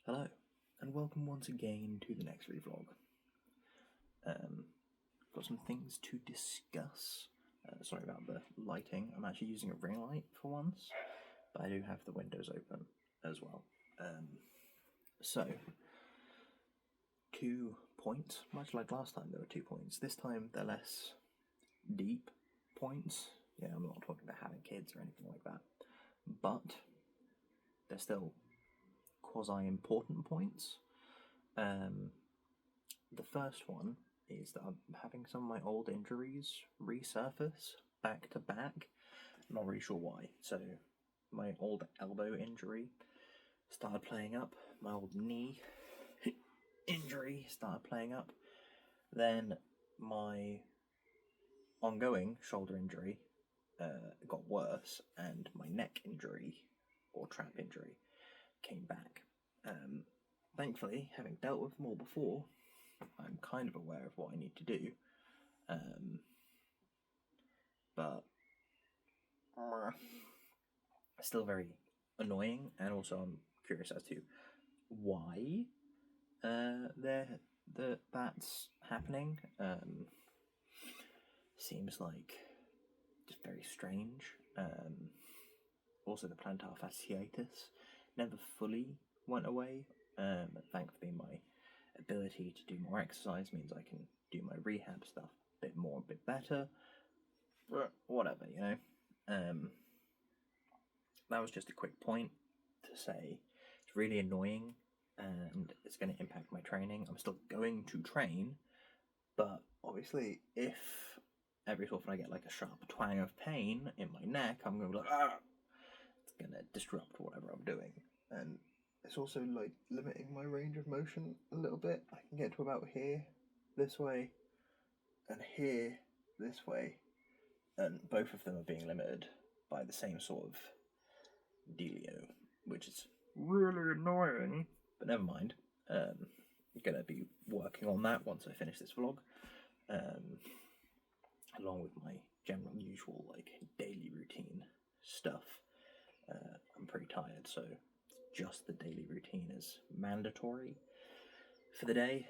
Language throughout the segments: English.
Hello, and welcome once again to the next ReeVlog. Got some things to discuss. Sorry about the lighting. I'm actually using a ring light for once, but I do have the windows open as well. So, 2 points, much like last time there were 2 points. This time they're less deep points. Yeah, I'm not talking about having kids or anything like that, but they're still quasi-important points. The first one is that I'm having some of my old injuries resurface back to back. I'm not really sure why. So my old elbow injury started playing up. My old knee injury started playing up. Then my ongoing shoulder injury got worse, and my neck injury or trap injury came back. Thankfully, having dealt with them all before, I'm kind of aware of what I need to do. But still very annoying, and also I'm curious as to why that's happening. Seems like just very strange. Also, the plantar fasciitis never fully went away. Thankfully, my ability to do more exercise means I can do my rehab stuff a bit more, a bit better. But whatever, you know. That was just a quick point to say it's really annoying and it's going to impact my training. I'm still going to train, but obviously, if every so often I get like a sharp twang of pain in my neck, I'm going to be like, ah! It's going to disrupt whatever I'm doing. And it's also like limiting my range of motion a little bit. I can get to about here, this way, and here, this way. And both of them are being limited by the same sort of dealio, which is really annoying. But never mind. I'm going to be working on that once I finish this vlog. Along with my general usual like daily routine stuff. I'm pretty tired, so just the daily routine is mandatory for the day.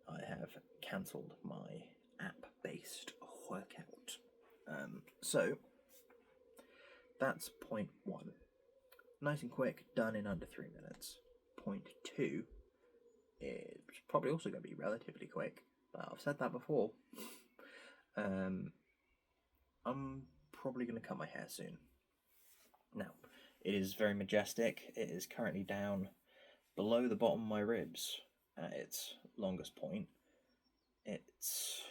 I have cancelled my app-based workout. So that's point 1. Nice and quick, done in under 3 minutes. Point 2 is probably also going to be relatively quick, but I've said that before. I'm probably going to cut my hair soon. Now, it is very majestic. It is currently down below the bottom of my ribs at its longest point. It's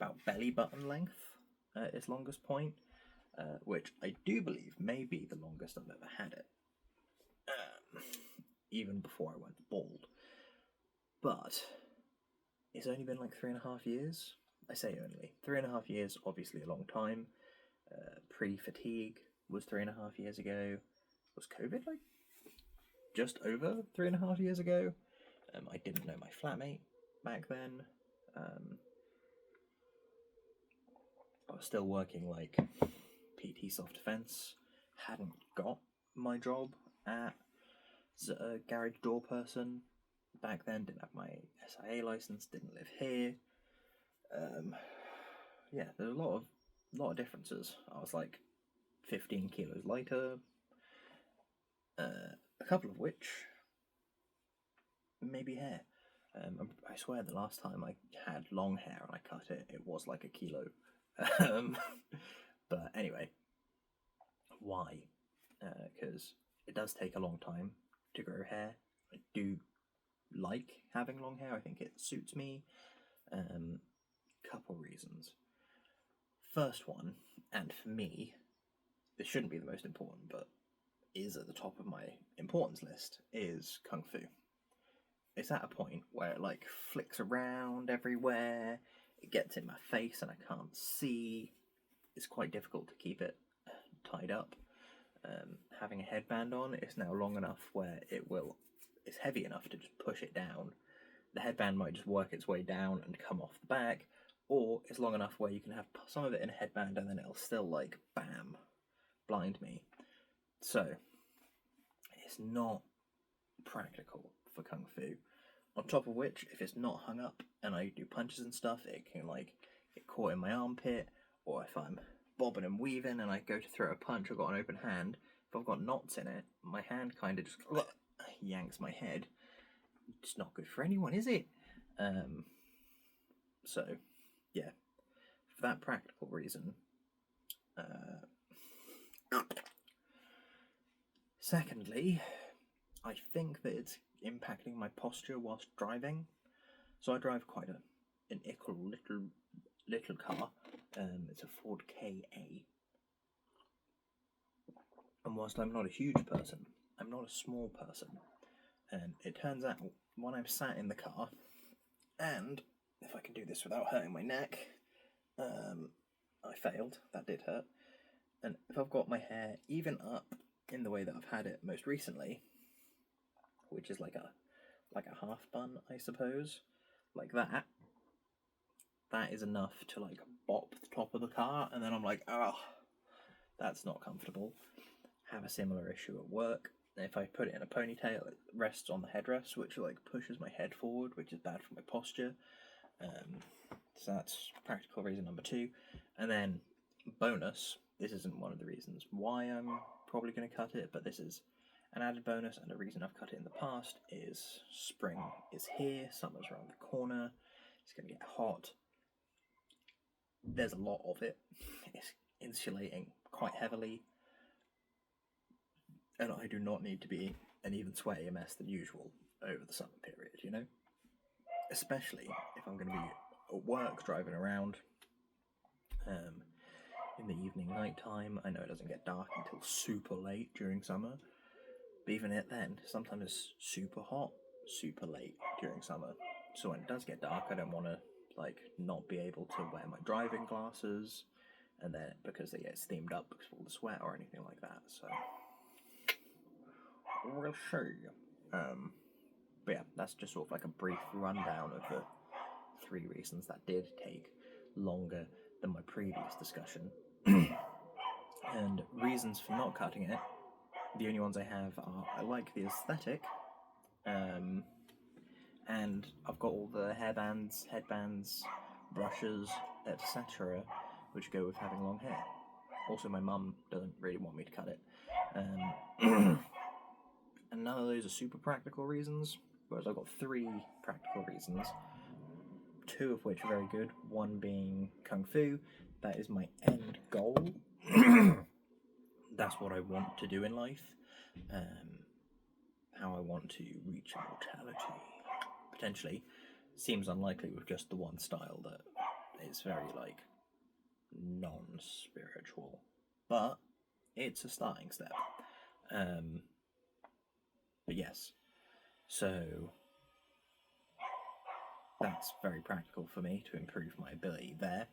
about belly button length at its longest point, which I do believe may be the longest I've ever had it, even before I went bald. But it's only been like 3.5 years. I say only. 3.5 years, obviously a long time. Pre-fatigue was 3.5 years ago. Was COVID like just over 3.5 years ago? I didn't know my flatmate back then. I was still working like PT soft defense. Hadn't got my job as a garage door person back then. Didn't have my SIA license. Didn't live here. Yeah, there's a lot of differences. I was like 15 kilos lighter, a couple of which maybe hair. I swear the last time I had long hair and I cut it, it was like a kilo. But anyway, why? Because it does take a long time to grow hair. I do like having long hair. I think it suits me. Couple reasons. First one, and for me, this shouldn't be the most important, but is at the top of my importance list, is Kung Fu. It's at a point where it like flicks around everywhere, it gets in my face and I can't see. It's quite difficult to keep it tied up. Having a headband on, it's now long enough where it's heavy enough to just push it down. The headband might just work its way down and come off the back, or it's long enough where you can have some of it in a headband and then it'll still like, bam, blind me. So, it's not practical for Kung Fu. On top of which, if it's not hung up and I do punches and stuff, it can like get caught in my armpit, or if I'm bobbing and weaving and I go to throw a punch, I've got an open hand. If I've got knots in it, my hand kind of just yanks my head. It's not good for anyone, is it? So, yeah, for that practical reason. Secondly, I think that it's impacting my posture whilst driving. So I drive quite an ickle little car. It's a Ford KA. And whilst I'm not a huge person, I'm not a small person. And it turns out when I'm sat in the car, and if I can do this without hurting my neck, I failed. That did hurt. And if I've got my hair even up in the way that I've had it most recently, which is like a half bun, I suppose, like that, that is enough to like bop the top of the car, and then I'm like, oh, that's not comfortable. Have a similar issue at work. If I put it in a ponytail, it rests on the headrest, which like pushes my head forward, which is bad for my posture. So that's practical reason number 2. And then bonus, this isn't one of the reasons why I'm probably going to cut it, but this is an added bonus, and a reason I've cut it in the past is spring is here, summer's around the corner, it's going to get hot. There's a lot of it. It's insulating quite heavily, and I do not need to be an even sweatier mess than usual over the summer period, you know? Especially if I'm going to be at work, driving around, in the evening, night time. I know it doesn't get dark until super late during summer, but even then, sometimes it's super hot, super late during summer. So when it does get dark, I don't want to like not be able to wear my driving glasses, and then because they get steamed up because of all the sweat or anything like that. So we'll see. But yeah, that's just sort of like a brief rundown of the 3 reasons that did take longer than my previous discussion. And reasons for not cutting it, the only ones I have are I like the aesthetic, and I've got all the hairbands, headbands, brushes, etc., which go with having long hair. Also, my mum doesn't really want me to cut it. And none of those are super practical reasons, whereas I've got 3 practical reasons, 2 of which are very good, one being Kung Fu. That is my end goal. That's what I want to do in life. How I want to reach immortality. Potentially. Seems unlikely with just the one style that is very, like, non-spiritual. But it's a starting step. But yes. So that's very practical for me to improve my ability there.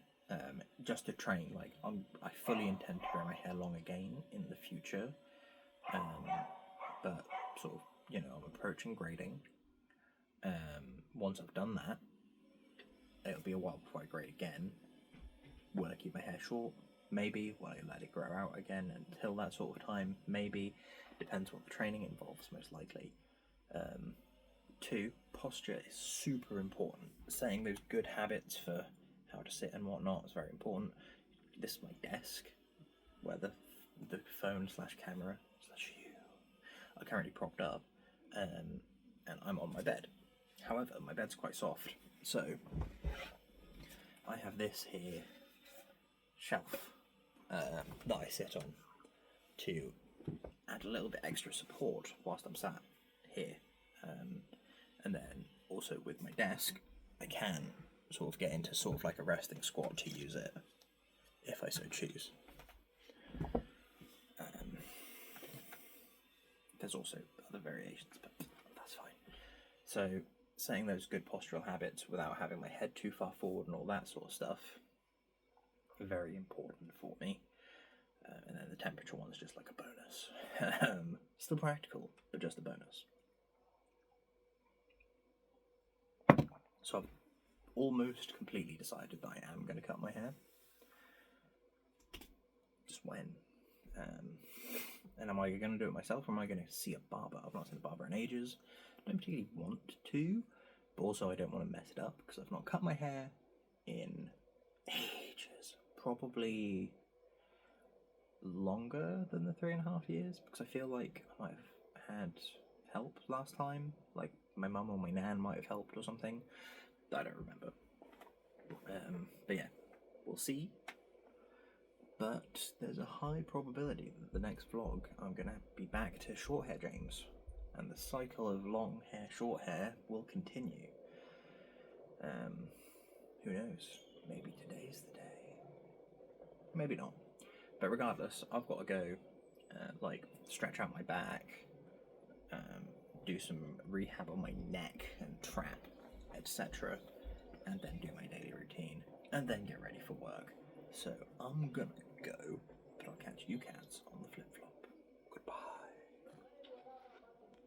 Just to train, like I fully intend to grow my hair long again in the future, but sort of, you know, I'm approaching grading. Once I've done that, it'll be a while before I grade again. Will I keep my hair short? Maybe. Will I let it grow out again until that sort of time? Maybe. Depends what the training involves, most likely. 2, posture is super important. Saying those good habits for how to sit and whatnot is very important. This is my desk, where the phone / camera / you are currently propped up, and I'm on my bed. However, my bed's quite soft, so I have this here shelf that I sit on to add a little bit extra support whilst I'm sat here. And then also with my desk, I can sort of get into sort of like a resting squat to use it, if I so choose. There's also other variations, but that's fine. So, saying those good postural habits without having my head too far forward and all that sort of stuff, very important for me. And then the temperature one's just like a bonus. Still practical, but just a bonus. So I've almost completely decided that I am going to cut my hair. Just when. And am I going to do it myself, or am I going to see a barber? I've not seen a barber in ages. Don't particularly want to, but also I don't want to mess it up because I've not cut my hair in ages. Probably longer than the 3.5 years, because I feel like I might have had help last time. Like my mum or my nan might have helped or something. I don't remember. But yeah, we'll see. But there's a high probability that the next vlog I'm going to be back to short hair James, and the cycle of long hair, short hair will continue. Who knows? Maybe today's the day. Maybe not. But regardless, I've got to go, stretch out my back, do some rehab on my neck and trap, etc. And then do my daily routine, and then get ready for work. So I'm gonna go, but I'll catch you cats on the flip.